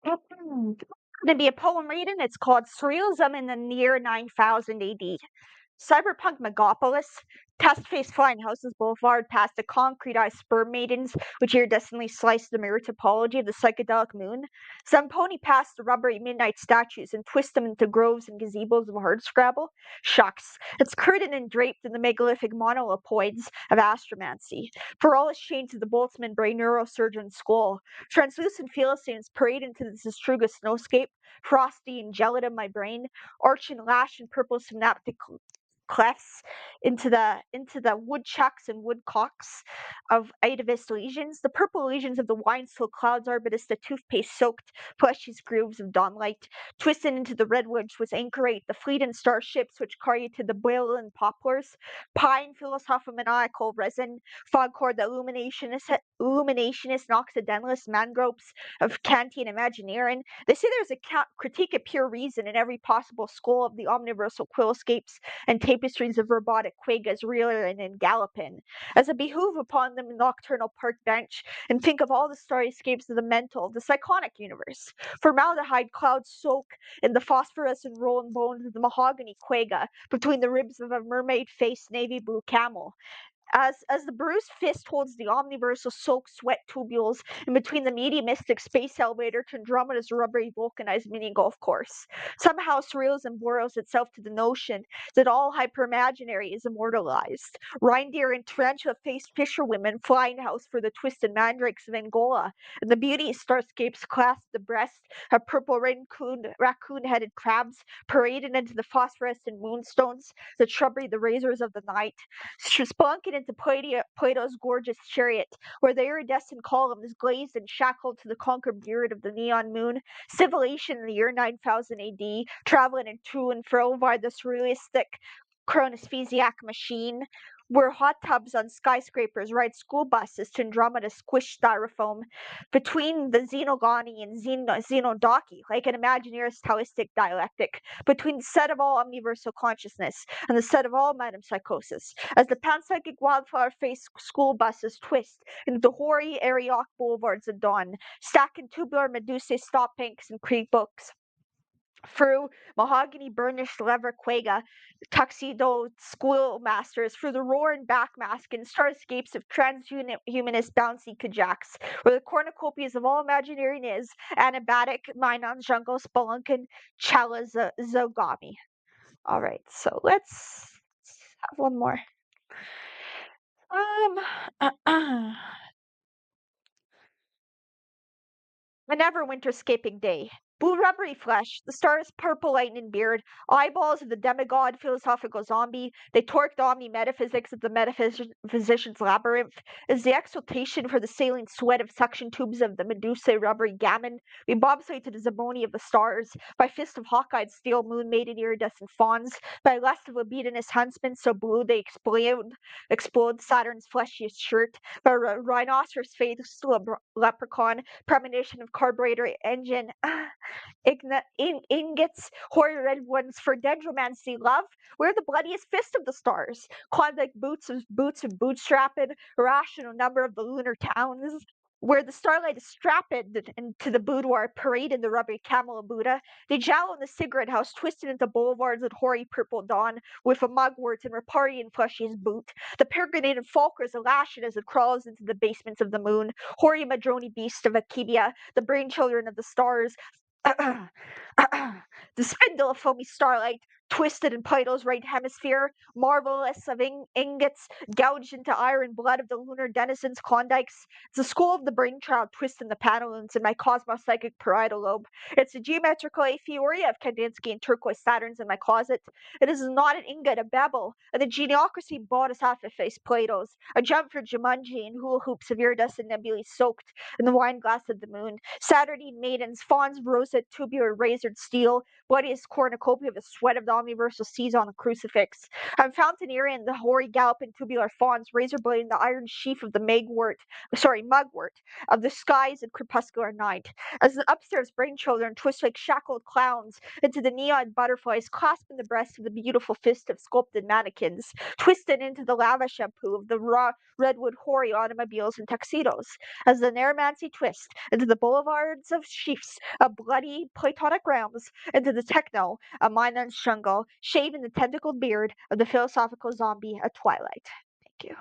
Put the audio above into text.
Going to be a poem reading. It's called Surrealism in the Year 9000 AD. Cyberpunk megapolis, test-faced flying houses boulevard past the concretized sperm maidens, which iridescently slice the mirror topology of the psychedelic moon. Zamponi past the rubbery midnight statues and twist them into groves and gazebos of hardscrabble. Shucks, it's curtained and draped in the megalithic monolopoids of astromancy. For all its chains of the Boltzmann brain neurosurgeon's skull, translucent philistines parade into this Estruga snowscape, frosty and gelatin my brain, arch and lash in purple synaptic clefts into the woodchucks and woodcocks of Atavist lesions. The purple lesions of the wine-soaked clouds arbutus, the toothpaste-soaked fleshy grooves of dawnlight, twisted into the redwoods which anchorate the fleet and starships which carry to the boil and poplars, pine philosopho-maniacal resin, fogcord the illuminationist occidentalist mangroves of Kantian Imagineering. They say there's a critique of pure reason in every possible school of the omniversal quillscapes and tapestries of robotic quagas reeling and galloping, as it behoove upon them nocturnal park bench, and think of all the starry-scapes of the mental, the psychonic universe. Formaldehyde clouds soak in the phosphorescent rolling bones of the mahogany quagga between the ribs of a mermaid-faced navy blue camel. As the bruised fist holds the omniversal soaked sweat tubules in between the mediumistic space elevator to Andromeda's rubbery vulcanized mini golf course. Somehow surrealism boils itself to the notion that all hyperimaginary is immortalized. Reindeer and tarantula-faced fisherwomen flying house for the twisted mandrakes of Angola, and the beauty starscapes clasp the breast of purple raccoon-headed crabs paraded into the phosphorescent moonstones that shrubbery the razors of the night. Spelunking into Plato's gorgeous chariot, where the iridescent column is glazed and shackled to the conquered beard of the neon moon. Civilization in the year 9000 AD, traveling in to and fro via the surrealistic chronosphesiac machine, where hot tubs on skyscrapers ride school buses to Andromeda squished styrofoam between the Xenogony and Xenodaki, like an Imagineer's Taoistic dialectic, between the set of all omniversal consciousness and the set of all metempsychosis, as the panpsychic wildflower-faced school buses twist into the hoary Arioch boulevards at dawn, stacking tubular medusae stop banks and creek books through mahogany burnished leather quagga, tuxedo squill masters, through the roaring backmask and starscapes of transhumanist bouncy kajaks, where the cornucopias of all imagineering is anabatic, Minon jungle, spelunkin, chala zogami. All right, so let's have one more. Um, A never-winterscaping day. Blue rubbery flesh, the star's purple lightning beard, eyeballs of the demigod philosophical zombie, they torqued omni-metaphysics of the metaphysician's labyrinth, is the exultation for the saline sweat of suction tubes of the medusa rubbery gammon. We bobsleigh to the Zaboni of the stars, by fist of hawk-eyed steel moon-maiden iridescent fawns, by lust of libidinous huntsmen so blue they explode Saturn's fleshiest shirt, by rhinoceros-faced leprechaun, premonition of carburetor engine ingots, hoary red ones for dendromancy love. We're the bloodiest fist of the stars. Klondike boots of bootstrapping, irrational number of the lunar towns. Where the starlight is strapped into the boudoir, parade in the rubbery camel of Buddha. They jowl in the cigarette house, twisted into boulevards of hoary purple dawn, with a mugwort and Riparian fleshy's boot. The peregrinated falkers lash it as it crawls into the basements of the moon. Hoary madroni beast of Akibia, the brain children of the stars, the spindle of foamy starlight, twisted in Plato's right hemisphere, marvelous of ingots, gouged into iron blood of the lunar denizens Klondikes. It's the school of the brainchild twisting the panelings in my cosmopsychic parietal lobe. It's the geometrical aphoria of Kandinsky and turquoise Saturns in my closet. It is not an ingot of Babel, and the geneocracy bodhisattva face Plato's. A jump for Jumanji and hula hoops of iridescent nebulae soaked in the wine glass of the moon. Saturnine maidens, fawns, roseate, tubular, razored steel, bloodiest cornucopia of the sweat of the omniversal sees on the crucifix. I'm Fountainierian, the hoary gallop and tubular fawns, razor blading the iron sheaf of the mugwort of the skies and crepuscular night. As the upstairs brain children twist like shackled clowns into the neon butterflies clasping the breasts of the beautiful fist of sculpted mannequins, twisted into the lava shampoo of the raw redwood hoary automobiles and tuxedos. As the Narragansett twist into the boulevards of chiefs of bloody Platonic realms, into the techno, a mind jungle, shaving the tentacled beard of the philosophical zombie at twilight. Thank you.